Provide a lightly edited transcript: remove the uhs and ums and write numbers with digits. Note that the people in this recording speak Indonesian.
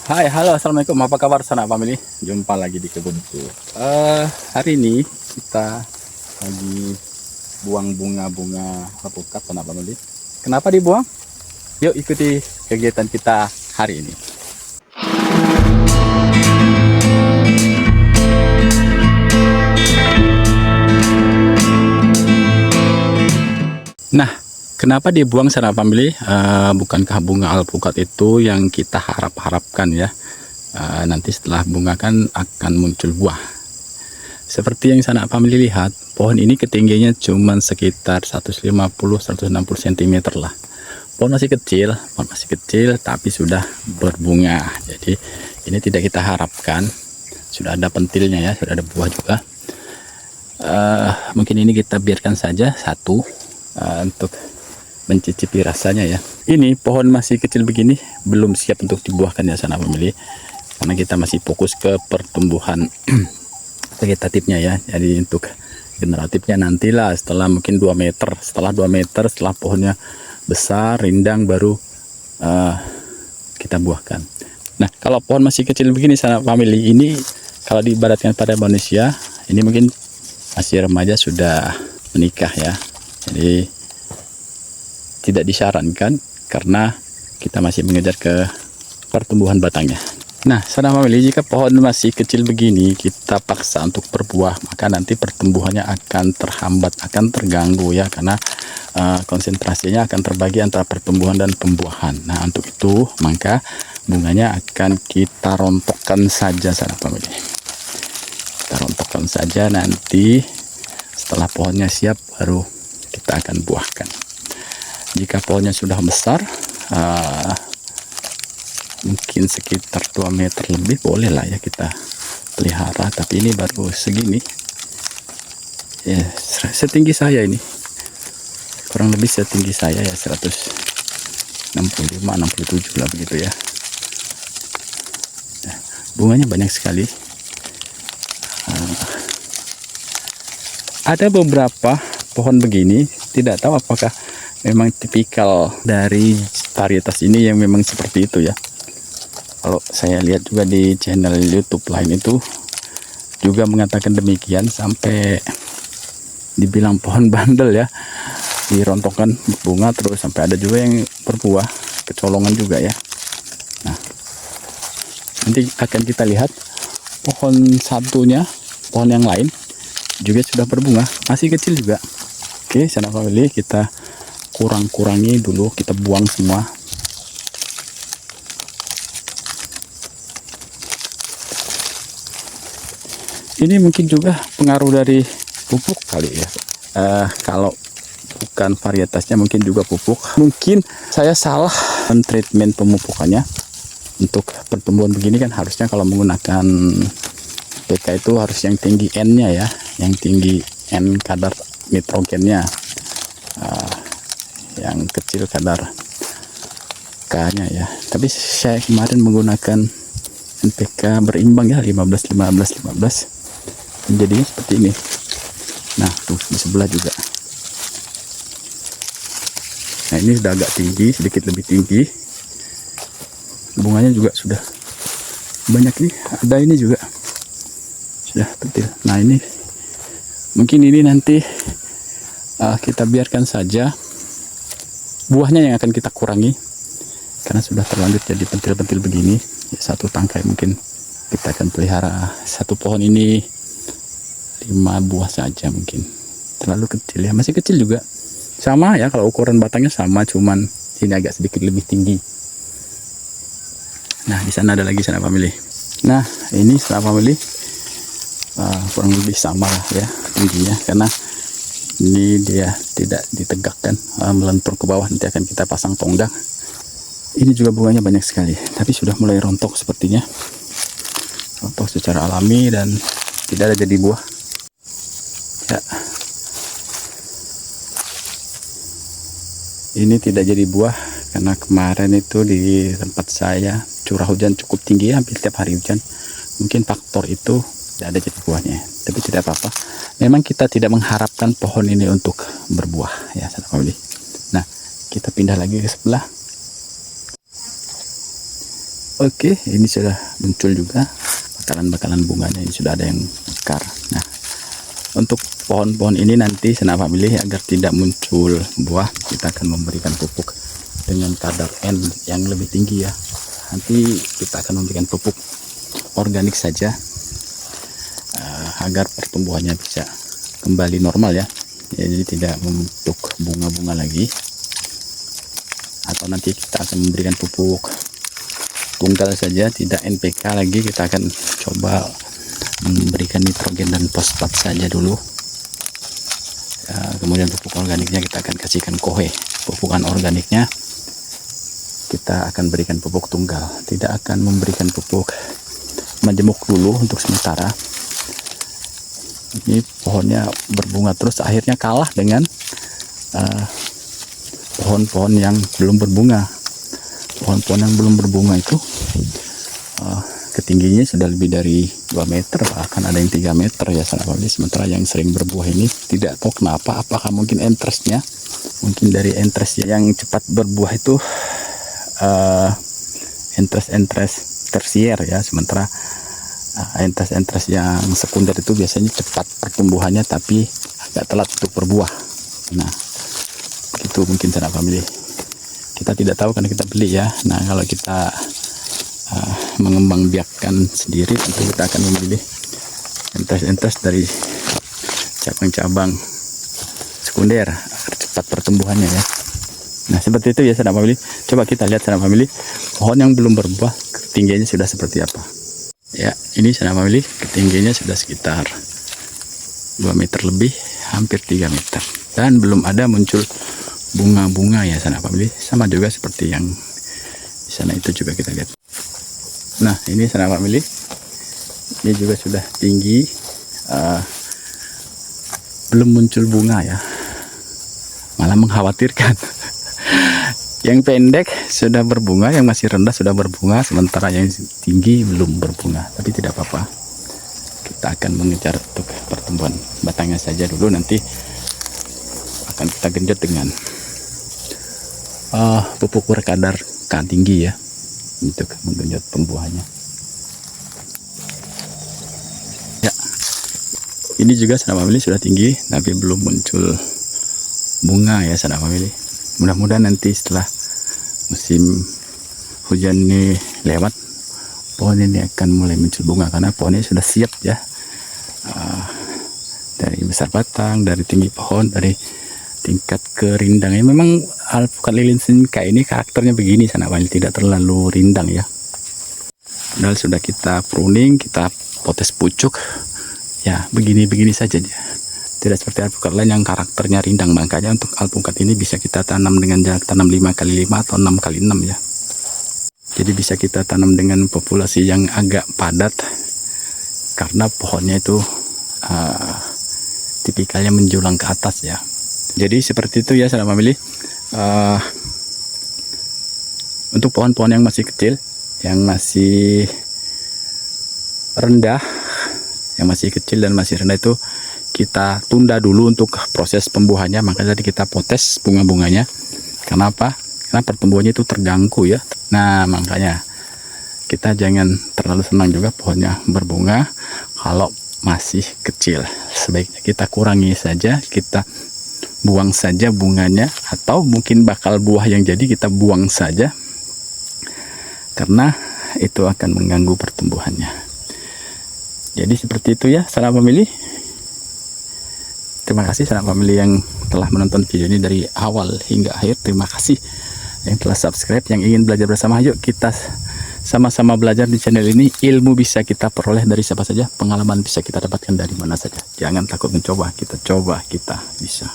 Hai, halo, assalamualaikum. Apa kabar sana family? Jumpa lagi di kebunku. Hari ini kita lagi buang bunga-bunga alpukat sana family. Kenapa dibuang? Yuk ikuti kegiatan kita hari ini. Nah, kenapa dibuang sana family? Bukankah bunga alpukat itu yang kita harap-harapkan ya? Nanti setelah bunga kan akan muncul buah. Seperti yang sana family lihat, pohon ini ketinggiannya cuma sekitar 150-160 cm lah. Pohon masih kecil, tapi sudah berbunga. Jadi ini tidak kita harapkan. Sudah ada pentilnya ya, sudah ada buah juga. Mungkin ini kita biarkan saja satu untuk mencicipi rasanya ya. Ini pohon masih kecil begini, belum siap untuk dibuahkan ya sana family. Karena kita masih fokus ke pertumbuhan vegetatifnya ya. Jadi untuk generatifnya nantilah setelah mungkin 2 meter. Setelah 2 meter, setelah pohonnya besar, rindang, baru kita buahkan. Nah, kalau pohon masih kecil begini sana family, ini kalau diibaratkan pada manusia, ini mungkin masih remaja sudah menikah ya. Jadi tidak disarankan karena kita masih mengejar ke pertumbuhan batangnya. Nah, sana family, jika pohon masih kecil begini kita paksa untuk berbuah, maka nanti pertumbuhannya akan terhambat, akan terganggu ya, karena konsentrasinya akan terbagi antara pertumbuhan dan pembuahan. Nah, untuk itu maka bunganya akan kita rontokkan saja sana family. Kita rontokkan saja, nanti setelah pohonnya siap baru kita akan buahkan. Jika pohonnya sudah besar, mungkin sekitar 2 meter lebih, boleh lah ya kita pelihara. Tapi ini baru segini ya, setinggi saya ini, kurang lebih setinggi saya ya, 165-67 lah begitu ya. Nah, bunganya banyak sekali. Ada beberapa pohon begini, tidak tahu apakah memang tipikal dari varietas ini yang memang seperti itu ya. Kalau saya lihat juga di channel YouTube lain itu juga mengatakan demikian, sampai dibilang pohon bandel ya, dirontokkan bunga terus sampai ada juga yang berbuah, kecolongan juga ya. Nah, nanti akan kita lihat pohon satunya, pohon yang lain juga sudah berbunga, masih kecil juga. Oke, sana family, kita kurangi dulu, kita buang semua. Ini mungkin juga pengaruh dari pupuk kali ya. Kalau bukan varietasnya mungkin juga pupuk. Mungkin saya salah treatment pemupukannya. Untuk pertumbuhan begini kan harusnya kalau menggunakan PK itu harus yang tinggi N-nya ya, yang tinggi N kadar nitrogennya, yang kecil kadar K-nya ya. Tapi saya kemarin menggunakan NPK berimbang ya, 15-15-15. Jadinya seperti ini. Nah, tuh di sebelah juga. Nah, ini sudah agak tinggi, sedikit lebih tinggi. Bunganya juga sudah banyak nih. Ada ini juga sudah pentil. Nah, ini mungkin ini nanti kita biarkan saja. Buahnya yang akan kita kurangi karena sudah terlanjur jadi pentil-pentil begini ya. Satu tangkai mungkin kita akan pelihara. Satu pohon ini 5 buah saja, mungkin terlalu kecil ya, masih kecil juga. Sama ya, kalau ukuran batangnya sama, cuman ini agak sedikit lebih tinggi. Nah, di sana ada lagi sana family. Nah, ini sana family kurang lebih sama lah ya tingginya, karena ini dia tidak ditegakkan, melentur ke bawah. Nanti akan kita pasang tonggak. Ini juga bunganya banyak sekali, tapi sudah mulai rontok sepertinya, rontok secara alami dan tidak ada jadi buah ya. Ini tidak jadi buah karena kemarin itu di tempat saya curah hujan cukup tinggi, hampir tiap hari hujan. Mungkin faktor itu tidak ada jadi buahnya, tapi tidak apa-apa. Memang kita tidak mengharapkan pohon ini untuk berbuah ya sahabat family. Nah, kita pindah lagi ke sebelah. Oke, ini sudah muncul juga bakalan-bakalan bunganya, ini sudah ada yang mekar. Nah, untuk pohon-pohon ini nanti sanak family agar tidak muncul buah, kita akan memberikan pupuk dengan kadar N yang lebih tinggi ya. Nanti kita akan memberikan pupuk organik saja agar pertumbuhannya bisa kembali normal ya. Jadi tidak membentuk bunga-bunga lagi. Atau nanti kita akan memberikan pupuk tunggal saja, tidak NPK lagi. Kita akan coba memberikan nitrogen dan fosfat saja dulu. Kemudian pupuk organiknya kita akan kasihkan kohe. Pupukan organiknya kita akan berikan pupuk tunggal, tidak akan memberikan pupuk majemuk dulu untuk sementara. Ini pohonnya berbunga terus, akhirnya kalah dengan pohon-pohon yang belum berbunga. Pohon-pohon yang belum berbunga itu ketingginya sudah lebih dari 2 meter, bahkan ada yang 3 meter ya sanak family. Sementara yang sering berbuah ini tidak tahu kenapa, apakah mungkin entrestnya, mungkin dari entres yang cepat berbuah itu entres tersier ya, sementara entres yang sekunder itu biasanya cepat pertumbuhannya tapi agak telat untuk berbuah. Nah, itu mungkin sanak family. Kita tidak tahu karena kita beli ya. Nah, kalau kita mengembangbiakkan sendiri, tentu kita akan memilih entres dari cabang-cabang sekunder agar cepat pertumbuhannya ya. Nah, seperti itu ya sanak family. Coba kita lihat sanak family, pohon yang belum berbuah ketinggiannya sudah seperti apa. Ya, ini sanak family, ketinggiannya sudah sekitar 2 meter lebih, hampir 3 meter. Dan belum ada muncul bunga-bunga ya sanak family, sama juga seperti yang di sana itu juga kita lihat. Nah, ini sanak family, ini juga sudah tinggi, belum muncul bunga ya, malah mengkhawatirkan. Yang pendek sudah berbunga, yang masih rendah sudah berbunga, sementara yang tinggi belum berbunga. Tapi tidak apa-apa, kita akan mengejar untuk pertumbuhan batangnya saja dulu, nanti akan kita genjot dengan pupuk berkadar K tinggi ya, untuk menggenjot pembuahannya. Ya, ini juga sanak family sudah tinggi tapi belum muncul bunga ya sanak family. Mudah-mudahan nanti setelah musim hujan ini lewat, pohon ini akan mulai muncul bunga, karena pohonnya sudah siap ya, dari besar batang, dari tinggi pohon, dari tingkat kerindangnya. Memang alpukat lilin singka ini karakternya begini sanak family, tidak terlalu rindang ya. Padahal sudah kita pruning, kita potes pucuk ya, begini-begini saja dia. Tidak seperti alpukat lain yang karakternya rindang. Makanya untuk alpukat ini bisa kita tanam dengan jarak tanam 5x5 atau 6x6 ya. Jadi bisa kita tanam dengan populasi yang agak padat, karena pohonnya itu tipikalnya menjulang ke atas ya. Jadi seperti itu ya sanak family. Untuk pohon-pohon yang masih kecil, yang masih rendah, yang masih kecil dan masih rendah itu kita tunda dulu untuk proses pembuahannya. Makanya tadi kita potes bunga-bunganya. Kenapa? Karena pertumbuhannya itu terganggu ya. Nah, makanya kita jangan terlalu senang juga pohonnya berbunga kalau masih kecil. Sebaiknya kita kurangi saja, kita buang saja bunganya, atau mungkin bakal buah yang jadi kita buang saja, karena itu akan mengganggu pertumbuhannya. Jadi seperti itu ya sanak family. Terima kasih sanak family yang telah menonton video ini dari awal hingga akhir. Terima kasih yang telah subscribe, yang ingin belajar bersama. Yuk kita sama-sama belajar di channel ini. Ilmu bisa kita peroleh dari siapa saja, pengalaman bisa kita dapatkan dari mana saja. Jangan takut mencoba, kita coba, kita bisa.